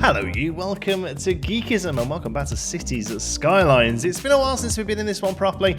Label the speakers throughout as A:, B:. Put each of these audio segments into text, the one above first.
A: Hello you, welcome to Geekism and welcome back to Cities Skylines. It's been a while since we've been in this one properly.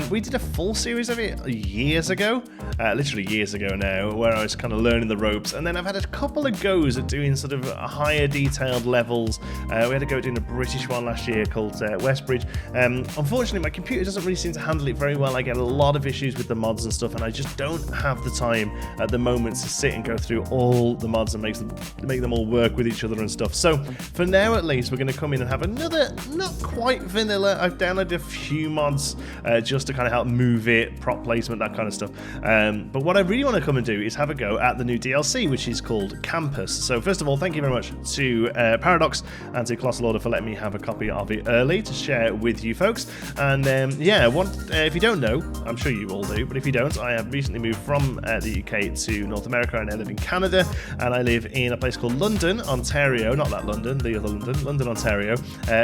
A: We did a full series of it years ago, literally years ago now, where I was kind of learning the ropes, and then I've had a couple of goes at doing sort of higher detailed levels. We had a go at doing a British one last year called Westbridge. Unfortunately, my computer doesn't really seem to handle it very well. I get a lot of issues with the mods and stuff, and I just don't have the time at the moment to sit and go through all the mods and make them all work with each other and stuff. So for now at least, we're going to come in and have another not quite vanilla. I've downloaded a few mods just to kind of help move it, prop placement, that kind of stuff. But what I really want to come and do is have a go at the new DLC, which is called Campus. So first of all, thank you very much to Paradox and to Colossal Order for letting me have a copy of it early to share with you folks. And yeah, if you don't know, I'm sure you all do, but if you don't, I have recently moved from the UK to North America, and I live in Canada, and I live in a place called London, Ontario, not that London, the other London, Ontario,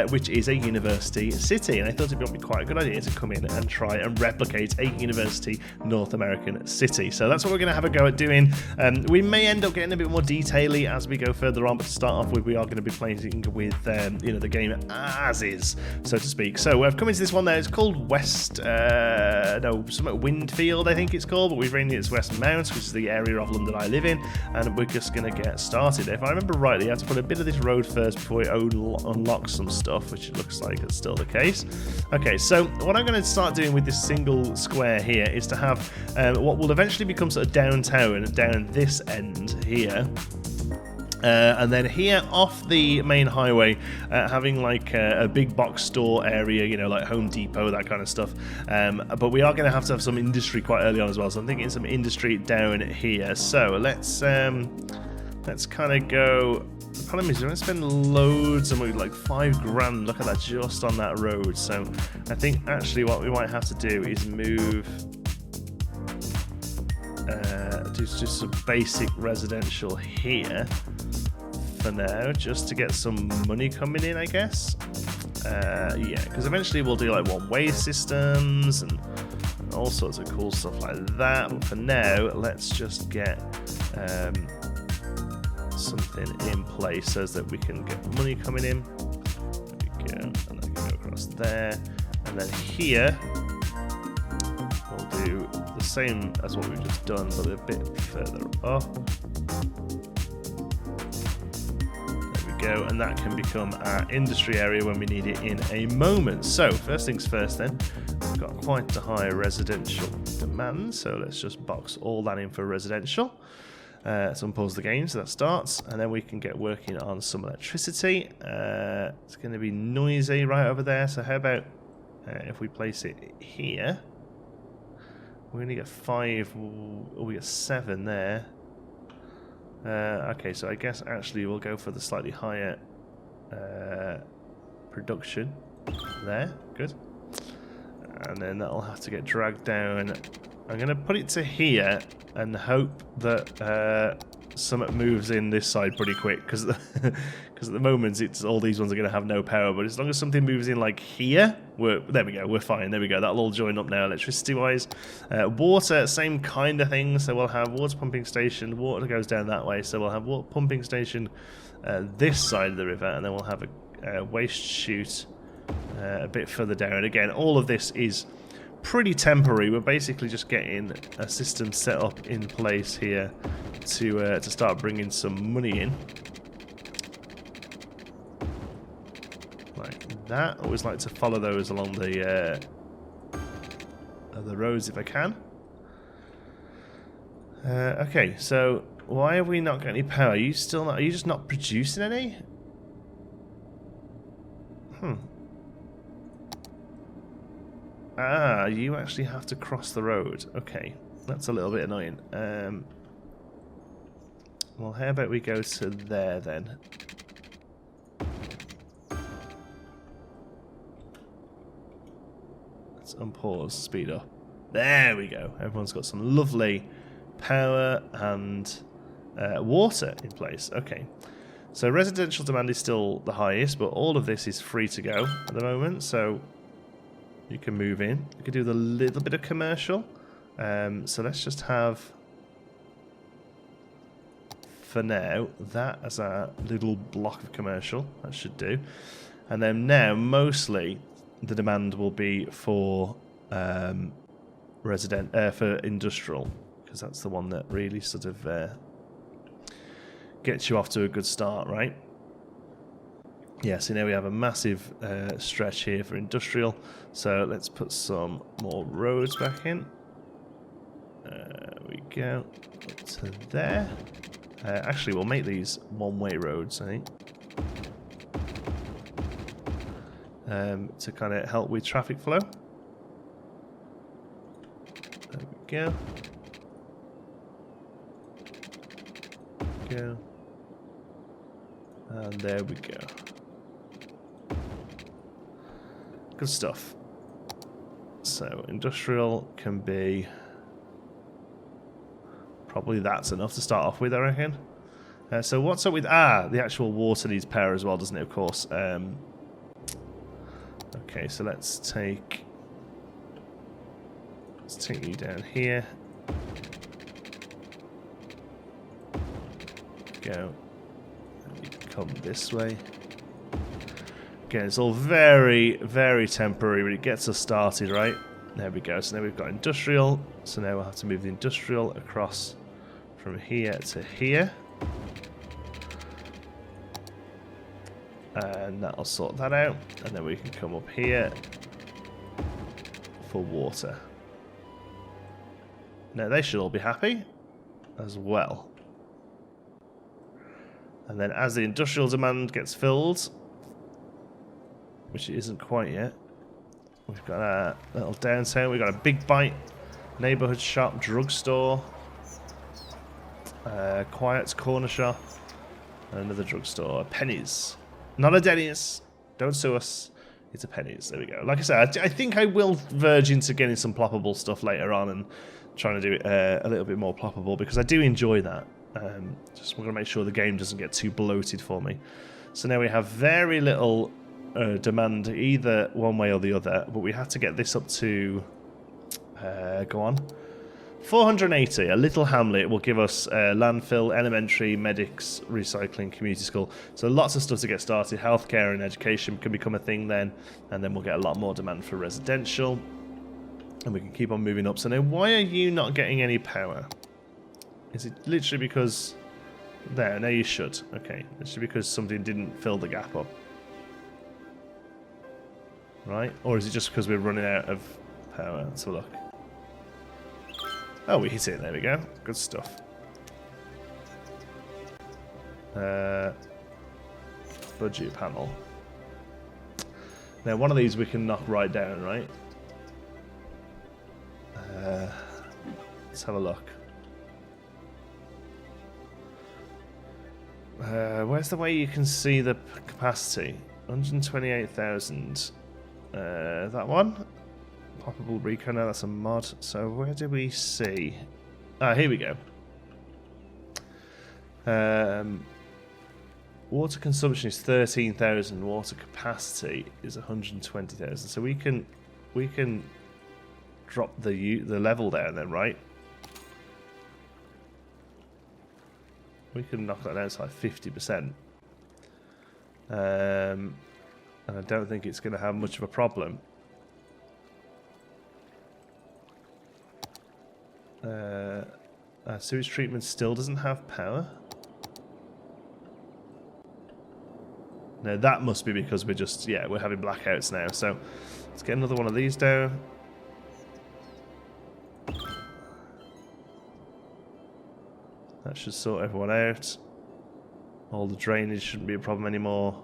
A: which is a university city, and I thought it would be quite a good idea to come in and try and replicate a university North American city. So that's what we're going to have a go at doing. We may end up getting a bit more detail-y as we go further on, but to start off with, we are going to be playing with the game as is, so to speak. So I've come into this one there. It's called something Windfield, I think it's called, but we've named it as West Mount, which is the area of London I live in, and we're just going to get started. If I remember rightly, I have to put a bit of this road first before it unlocks some stuff, which it looks like it's still the case. Okay, so what I'm going to start doing with this single square here is to have what will eventually become sort of downtown down this end here. And then here off the main highway, having like a big box store area, you know, like Home Depot, that kind of stuff. But we are going to have some industry quite early on as well. So I'm thinking some industry down here. So let's kind of go. The problem is we're going to spend loads of money, like $5,000. Look at that, just on that road. So I think actually what we might have to do is move. Do just some basic residential here for now, just to get some money coming in, I guess. Yeah, because eventually we'll do like one-way systems and all sorts of cool stuff like that. But for now, let's just get something in place so that we can get money coming in. There we go, and then we can go across there, and then here we'll do the same as what we've just done, but a bit further up. There we go, and that can become our industry area when we need it in a moment. So first things first then, we've got quite a high residential demand, so let's just box all that in for residential. So unpause the game, so that starts, and then we can get working on some electricity. It's going to be noisy right over there, so how about if we place it here? We're going to get 5, we get 7 there. Okay, so I guess actually we'll go for the slightly higher production there. Good. And then that'll have to get dragged down. I'm going to put it to here and hope that something moves in this side pretty quick, because at the moment it's all these ones are going to have no power, but as long as something moves in like here, there we go, we're fine. There we go, that'll all join up now electricity wise. Water, same kind of thing, so we'll have water pumping station. Water goes down that way, so we'll have water pumping station this side of the river, and then we'll have a waste chute a bit further down. And again, all of this is pretty temporary. We're basically just getting a system set up in place here to start bringing some money in, like that. Always like to follow those along the roads if I can. Okay, so why have we not got any power? Are you still not? Are you just not producing any? Ah, you actually have to cross the road. Okay, that's a little bit annoying. Well, how about we go to there then? Let's unpause, speed up. There we go. Everyone's got some lovely power and water in place. Okay, so residential demand is still the highest, but all of this is free to go at the moment, so you can move in. You can do the little bit of commercial. So let's just have for now. That as our little block of commercial. That should do. And then now, mostly, the demand will be for for industrial, because that's the one that really sort of gets you off to a good start, right? Yeah, so now we have a massive stretch here for industrial. So let's put some more roads back in. There we go. Up to there. Actually, we'll make these one-way roads, I think. To kind of help with traffic flow. There we go. Go. And there we go. Good stuff. So industrial can be probably that's enough to start off with, I reckon. So what's up with the actual water needs power as well, doesn't it? Of course. Okay, so let's take you down here. Go. You come this way. Again, it's all very, very temporary, but it gets us started, right? There we go. So now we've got industrial. So now we'll have to move the industrial across from here to here. And that'll sort that out. And then we can come up here for water. Now they should all be happy as well. And then as the industrial demand gets filled, which it isn't quite yet, we've got a little downtown, we've got a big bite, neighbourhood shop, drugstore, Quiet's corner shop, and another drugstore, Pennies. Not a Denny's, don't sue us, it's a Pennies, there we go. Like I said, I think I will verge into getting some ploppable stuff later on and trying to do it a little bit more ploppable, because I do enjoy that. Just want to make sure the game doesn't get too bloated for me. So now we have very little demand either one way or the other, but we have to get this up to go on 480. A little hamlet will give us landfill, elementary, medics, recycling, community school. So lots of stuff to get started. Healthcare and education can become a thing then, and then we'll get a lot more demand for residential, and we can keep on moving up. So now, why are you not getting any power? Is it literally because there? Now you should. Okay, literally because something didn't fill the gap up. Right? Or is it just because we're running out of power? Let's have a look. Oh, we hit it. There we go. Good stuff. Budget panel. Now, one of these we can knock right down, right? Let's have a look. Where's the way you can see the capacity? 128,000. That one? Poppable Recon, no, that's a mod. So where do we see? Here we go. Water consumption is 13,000. Water capacity is 120,000. So we can drop the level down then, right? We can knock that down to like 50%. And I don't think it's going to have much of a problem. Sewage treatment still doesn't have power. No, that must be because we're just, yeah, we're having blackouts now. So let's get another one of these down. That should sort everyone out. All the drainage shouldn't be a problem anymore.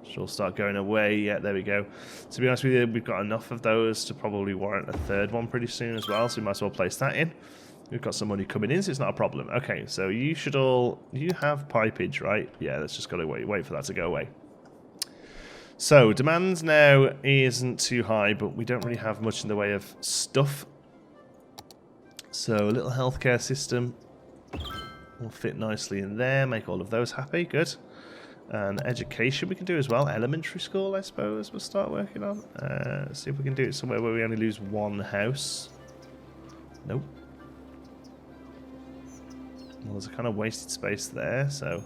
A: Should all start going away. Yeah, there we go. To be honest with you, we've got enough of those to probably warrant a third one pretty soon as well, so we might as well place that in. We've got some money coming in, so it's not a problem. Okay, so you should all... You have pipage, right? Yeah, let's just got to wait for that to go away. So, demand now isn't too high, but we don't really have much in the way of stuff. So, a little healthcare system will fit nicely in there, make all of those happy. Good. And education we can do as well. Elementary school, I suppose, we'll start working on. See if we can do it somewhere where we only lose one house. Nope. Well, there's a kind of wasted space there, so...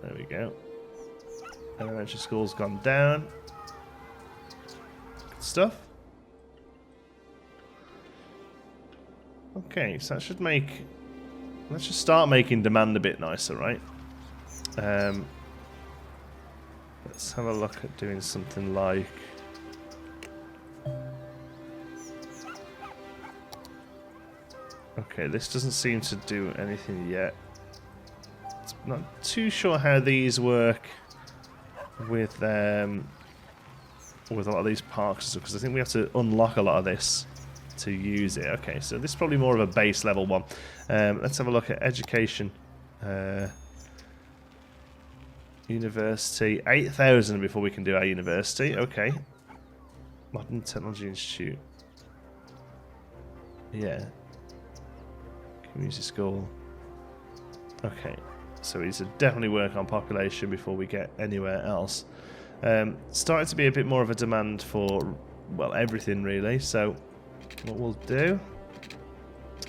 A: There we go. Elementary school's gone down. Good stuff. Okay, so that should make... Let's just start making demand a bit nicer, right? Let's have a look at doing something like... Okay, this doesn't seem to do anything yet. Not too sure how these work with a lot of these parks, because I think we have to unlock a lot of this to use it. Okay, so this is probably more of a base level one. Let's have a look at education. University, 8,000 before we can do our university. Okay. Modern Technology Institute. Yeah. Community school. Okay. So we need to definitely work on population before we get anywhere else. Starting to be a bit more of a demand for, well, everything really. So what we'll do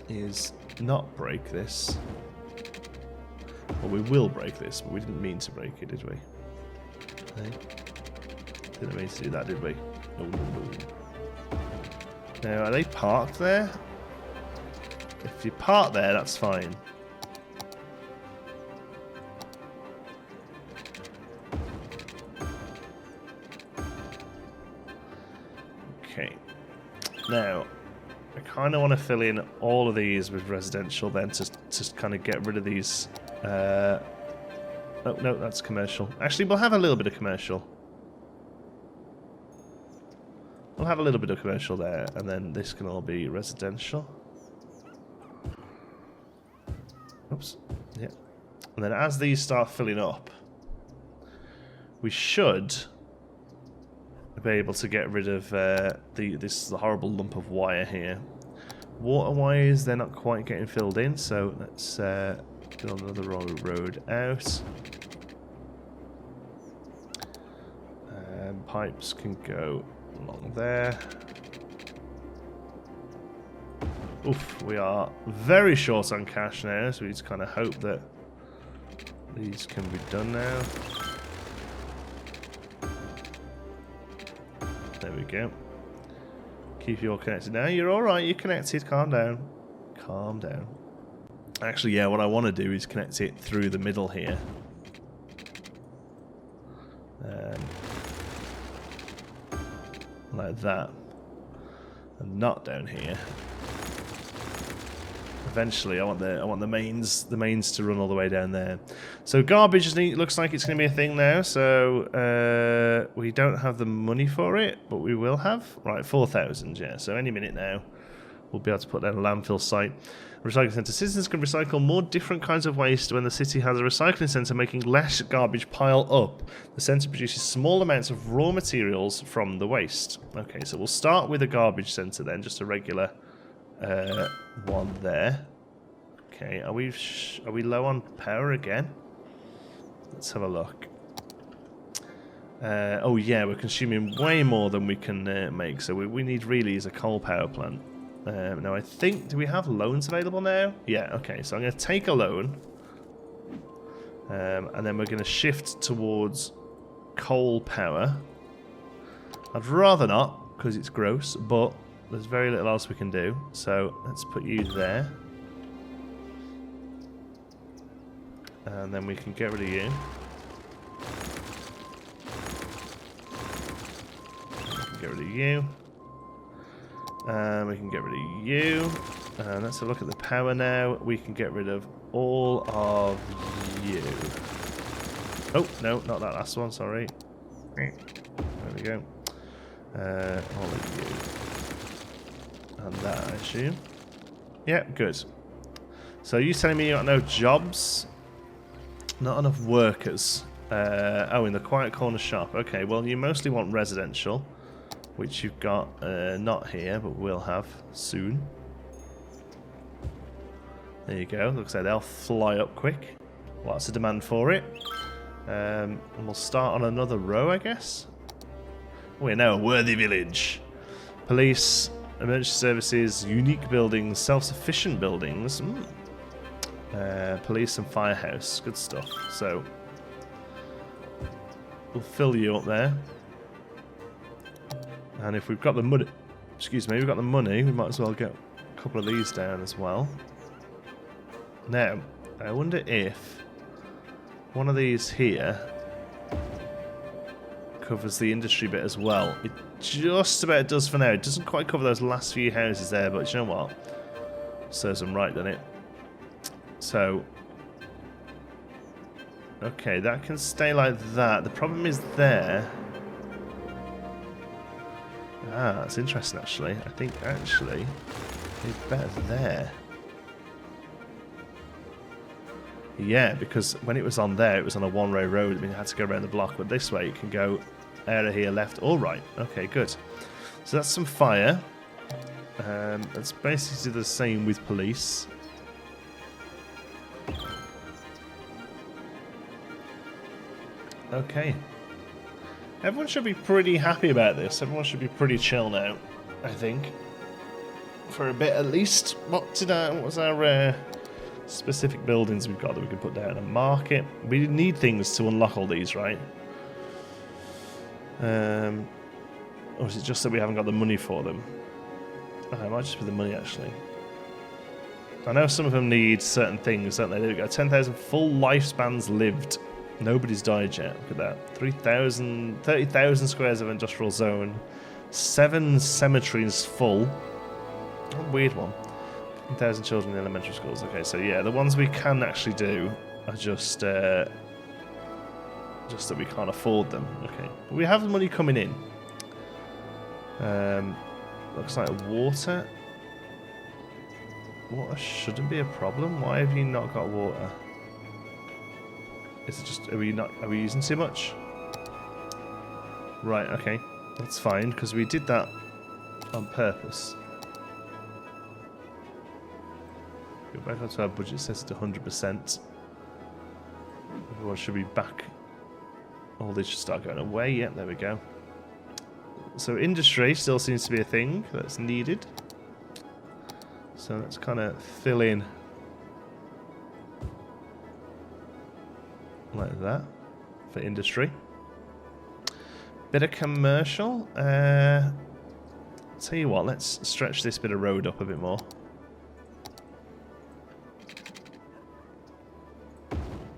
A: is not break this. Well, we will break this, but we didn't mean to break it, did we? Okay. Didn't mean to do that, did we? No. Now, are they parked there? If you park there, that's fine. Okay. Now, I kind of want to fill in all of these with residential then to kind of get rid of these. Oh, no, that's commercial. Actually, we'll have a little bit of commercial. We'll have a little bit of commercial there, and then this can all be residential. Oops. Yeah. And then as these start filling up, we should be able to get rid of this horrible lump of wire here. Water wires, they're not quite getting filled in, so let's build another road out. Pipes can go along there. Oof, we are very short on cash now, so we just kind of hope that these can be done now. There we go. Keep you all connected now. You're alright, you're connected. Calm down. Calm down. Actually, yeah, what I want to do is connect it through the middle here. Like that. And not down here. Eventually, I want the mains to run all the way down there. So garbage looks like it's going to be a thing now. So we don't have the money for it, but we will have. Right, 4,000. Yeah. So any minute now, we'll be able to put down a landfill site. Recycling centre. Citizens can recycle more different kinds of waste when the city has a recycling centre, making less garbage pile up. The centre produces small amounts of raw materials from the waste. Okay, so we'll start with a garbage centre then, just a regular one there. Okay, are we low on power again? Let's have a look. Oh yeah, we're consuming way more than we can make, so we need really is a coal power plant. Now I think, do we have loans available now? Yeah, okay, so I'm going to take a loan. And then we're going to shift towards coal power. I'd rather not, because it's gross, but there's very little else we can do. So let's put you there. And then we can get rid of you. Get rid of you. We can get rid of you. Let's have a look at the power now. We can get rid of all of you. Oh, no, not that last one, sorry. There we go. All of you. And that, I assume. Yeah, good. So you telling me you got no jobs? Not enough workers. Oh, in the quiet corner shop. Okay, well, you mostly want residential. Which you've got not here, but we'll have soon. There you go. Looks like they'll fly up quick. Lots of demand for it. And we'll start on another row, I guess. We're now a worthy village. Police. emergency services, unique buildings, self-sufficient buildings. Police and firehouse. Good stuff. So we'll fill you up there. And if we've got the money, we've got the money, we might as well get a couple of these down as well. Now, I wonder if one of these here covers the industry bit as well. It just about does for now. It doesn't quite cover those last few houses there, but you know what? Serves them right, doesn't it? So, okay, that can stay like that. The problem is there. Ah, that's interesting actually. I think actually it's better there. Yeah, because when it was on there, it was on a one-way road. I mean, it had to go around the block, but this way you can go out of here, left or right. Okay, good. So that's some fire. Let's basically do the same with police. Okay. Everyone should be pretty happy about this. Everyone should be pretty chill now, I think. For a bit at least. What was our specific buildings we've got that we can put down? A market. We need things to unlock all these, right? Or is it just that we haven't got the money for them? Oh, it might just be the money, actually. I know some of them need certain things, don't they? There we go. 10,000 full lifespans lived. Nobody's died yet. Look at that. 30,000 squares of industrial zone. 7 cemeteries full. What a weird one. 10,000 children in elementary schools. Okay, so yeah, the ones we can actually do are just that we can't afford them. Okay, but we have the money coming in. Looks like water. Water shouldn't be a problem. Why have you not got water? Is it just, are we using too much? Right, okay. That's fine, because we did that on purpose. Go back onto our budget, set it to 100%. Everyone should be back. All these should start going away. Yeah, there we go. So industry still seems to be a thing that's needed. So let's kind of fill in like that for industry. Bit of commercial. Tell you what, let's stretch this bit of road up a bit more.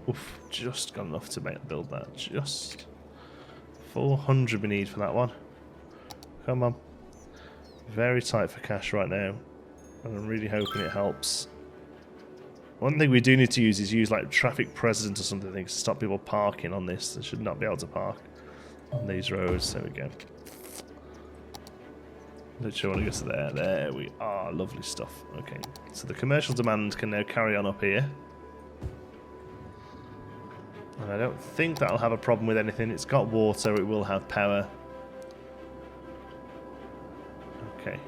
A: Oof, just got enough to build that. Just 400 we need for that one. Come on. Very tight for cash right now. And I'm really hoping it helps. One thing we do need to use like traffic precedent or something to stop people parking on this. They should not be able to park on these roads. There we go. Literally want to go to there. There we are. Lovely stuff. Okay. So the commercial demand can now carry on up here. And I don't think that'll have a problem with anything. It's got water. It will have power. Okay.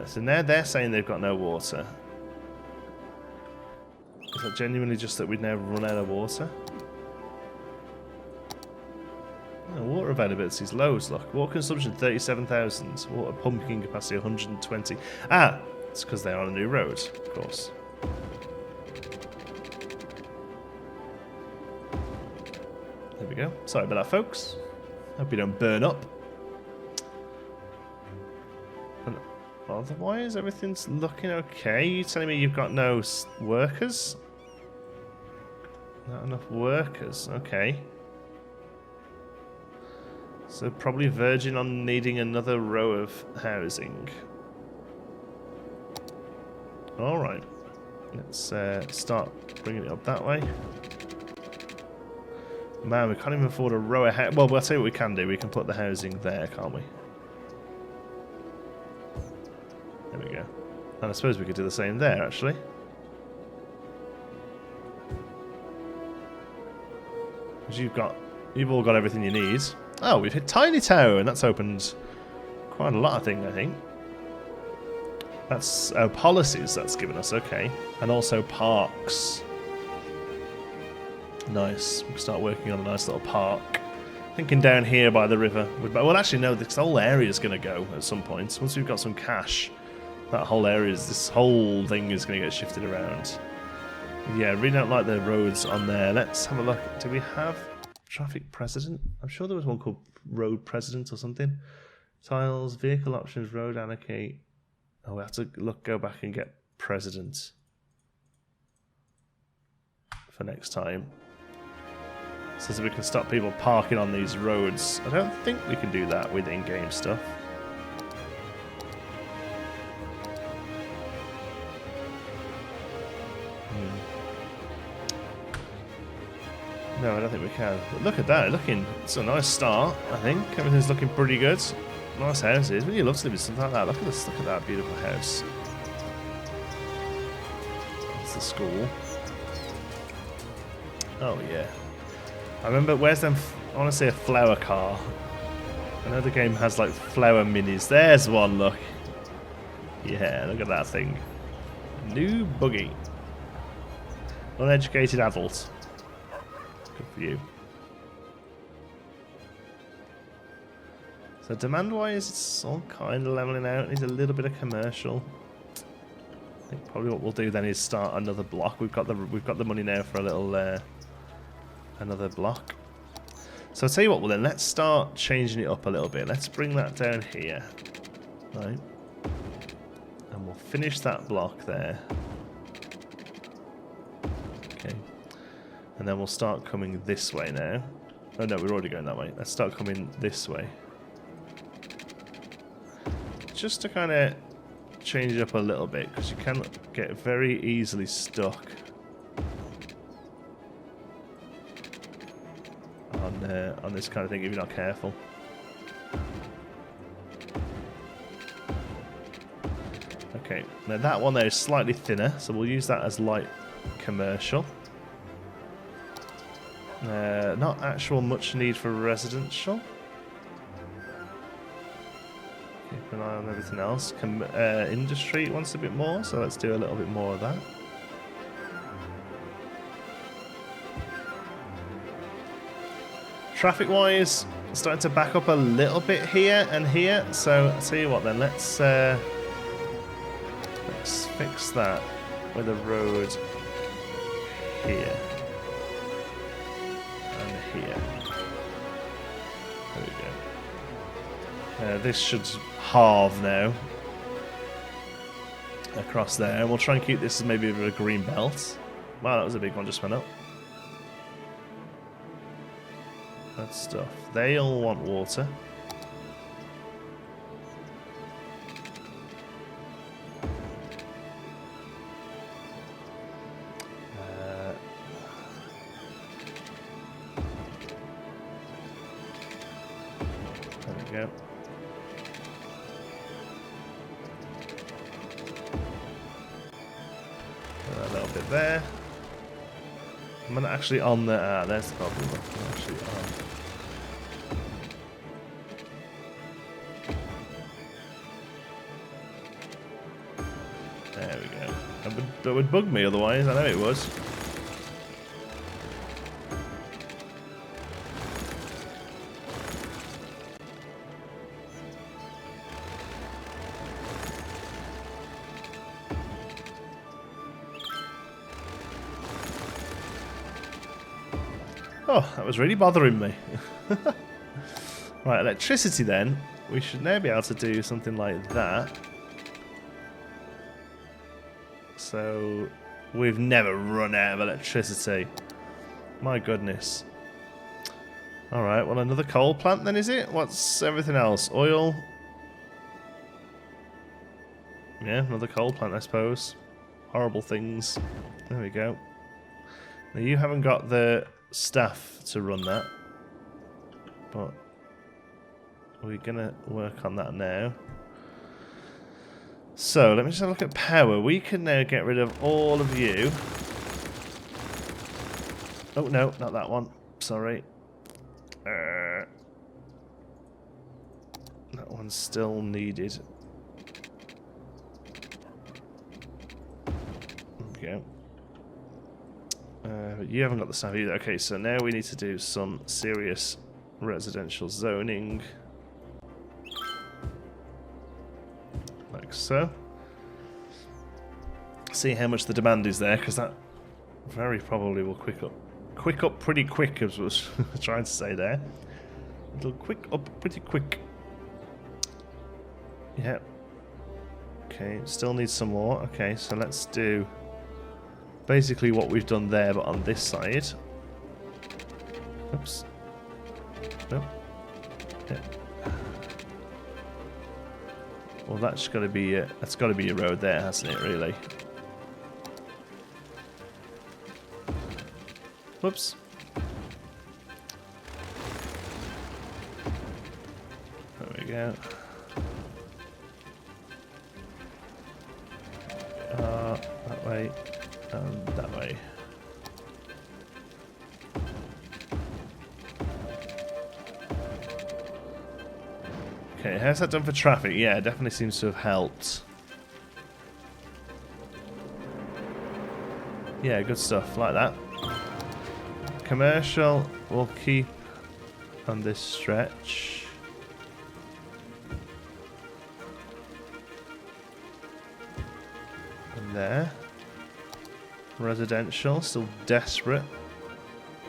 A: So now they're saying they've got no water. Is that genuinely just that we'd now run out of water? Oh, water availability is loads, look. Water consumption 37,000. Water pumping capacity 120. Ah! It's because they're on a new road, of course. There we go. Sorry about that, folks. Hope you don't burn up. And otherwise, everything's looking okay. You telling me you've got no workers? Not enough workers. Okay. So probably verging on needing another row of housing. All right. Let's start bringing it up that way. Man, we can't even afford a row of house. Well, I'll tell you what we can do. We can put the housing there, can't we? There we go. And I suppose we could do the same there, actually. Because you've all got everything you need. Oh, we've hit Tiny Tower, and that's opened quite a lot of things, I think. That's policies that's given us, okay. And also parks. Nice. We can start working on a nice little park Thinking down here by the river. Well, actually, no, this whole area is going to go at some point. Once we've got some cash, that whole area, this whole thing is going to get shifted around. Yeah, really don't like the roads on there. Let's have a look. Do we have traffic president? I'm sure there was one called road president or something. Tiles, vehicle options, road allocate. Oh, we have to go back and get president for next time, so that we can stop people parking on these roads. I don't think we can do that with in-game stuff. No, I don't think we can. But look at that, it's a nice start, I think. Everything's looking pretty good. Nice houses. Really love to live in something like that. Look at this, look at that beautiful house. That's the school. Oh yeah. I remember, where's them, I want to say a flower car. I know the game has like flower minis. There's one, look. Yeah, look at that thing. New buggy. Uneducated adult. Good for you. So demand-wise, it's all kind of leveling out. Needs a little bit of commercial. I think probably what we'll do then is start another block. We've got the money now for a little another block. So I'll tell you what. Well then, let's start changing it up a little bit. Let's bring that down here, right? And we'll finish that block there. Okay. And then we'll start coming this way now. Oh no, we're already going that way. Let's start coming this way. Just to kind of change it up a little bit, because you can get very easily stuck on this kind of thing if you're not careful. Okay, now that one there is slightly thinner, so we'll use that as light commercial. Not actual much need for residential. Keep an eye on everything else. Industry wants a bit more, so let's do a little bit more of that. Traffic-wise, starting to back up a little bit here and here. So I'll tell you what then, let's fix that with a road here and here. There we go. This should halve now across there, and we'll try and keep this as maybe a green belt. Wow, that was a big one just went up. That stuff. They all want water. There we go. A little bit there. I'm not actually on the. There's the problem. I'm actually on. There we go. That would bug me otherwise. I know it would. Oh, that was really bothering me. Right, electricity then. We should now be able to do something like that. So, we've never run out of electricity. My goodness. Alright, well another coal plant then, is it? What's everything else? Oil? Yeah, another coal plant, I suppose. Horrible things. There we go. Now, you haven't got the staff to run that, but we're gonna work on that now. So let me just have a look at power. We can now get rid of all of you. Oh no, not that one. Sorry. That one's still needed. Okay. But you haven't got the staff either. Okay, so now we need to do some serious residential zoning. Like so. See how much the demand is there, because that very probably will quick up pretty quick, as I was trying to say there. It'll quick up pretty quick. Yeah. Okay, still need some more. Okay, so let's do basically what we've done there, but on this side. Oops. Nope. Yeah. Well, that's got to be a road there, hasn't it? Really. Whoops. There we go. That way and that way. Okay, how's that done for traffic? Yeah, it definitely seems to have helped. Yeah, good stuff, like that. Commercial will keep on this stretch. And there. Residential, still desperate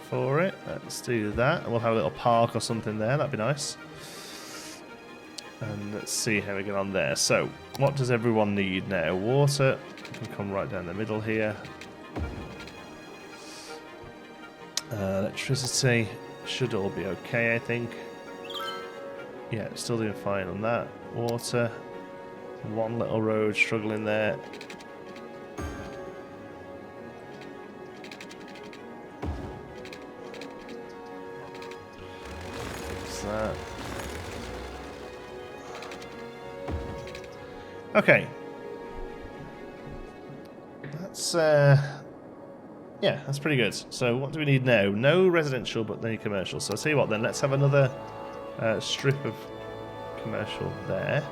A: for it. Let's do that. We'll have a little park or something there, that'd be nice. And let's see how we get on there. So, what does everyone need now? Water can come right down the middle here. Electricity should all be okay, I think. Yeah, still doing fine on that. Water. One little road struggling there. What's that? Okay. That's yeah, that's pretty good. So what do we need now? No residential, but then commercial. So I'll tell you what then, let's have another strip of commercial there.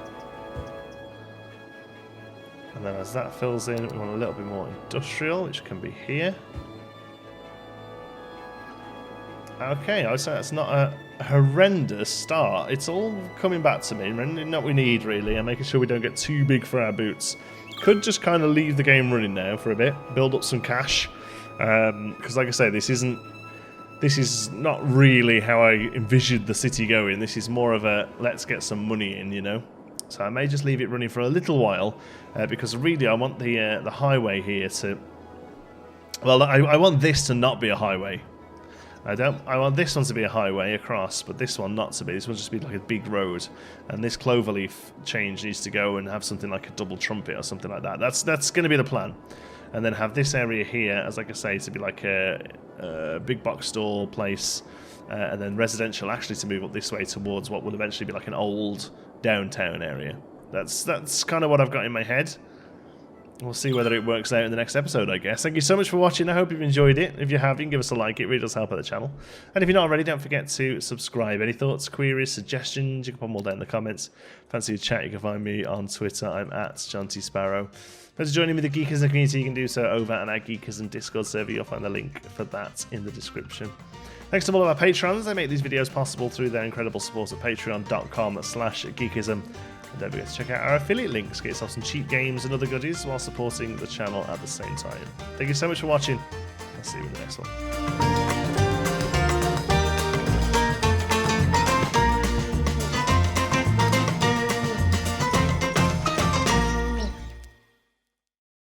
A: And then as that fills in, we want a little bit more industrial, which can be here. Okay, I would say that's not a horrendous start. It's all coming back to me, and what we need really, and making sure we don't get too big for our boots. Could just kind of leave the game running now for a bit, build up some cash. Because like I say, this is not really how I envisioned the city going. This is more of a let's get some money in, you know. So I may just leave it running for a little while, because really I want the highway here to. Well, I want this to not be a highway. I want this one to be a highway across, but this one not to be. This one just be like a big road, and this cloverleaf change needs to go and have something like a double trumpet or something like that. That's going to be the plan. And then have this area here, as like I say, to be like a big box store place, and then residential actually to move up this way towards what will eventually be like an old downtown area. That's kind of what I've got in my head. We'll see whether it works out in the next episode, I guess. Thank you so much for watching. I hope you've enjoyed it. If you have, you can give us a like. It really does help out the channel. And if you're not already, don't forget to subscribe. Any thoughts, queries, suggestions, you can put them all down in the comments. Fancy a chat, you can find me on Twitter. I'm at John T. Sparrow. If you're joining me in the Geekism community, you can do so over at our Geekism Discord server. You'll find the link for that in the description. Thanks to all of our patrons. They make these videos possible through their incredible support at patreon.com/geekism. And don't forget to check out our affiliate links, get yourself some cheap games and other goodies while supporting the channel at the same time. Thank you so much for watching. I'll see you in the next one.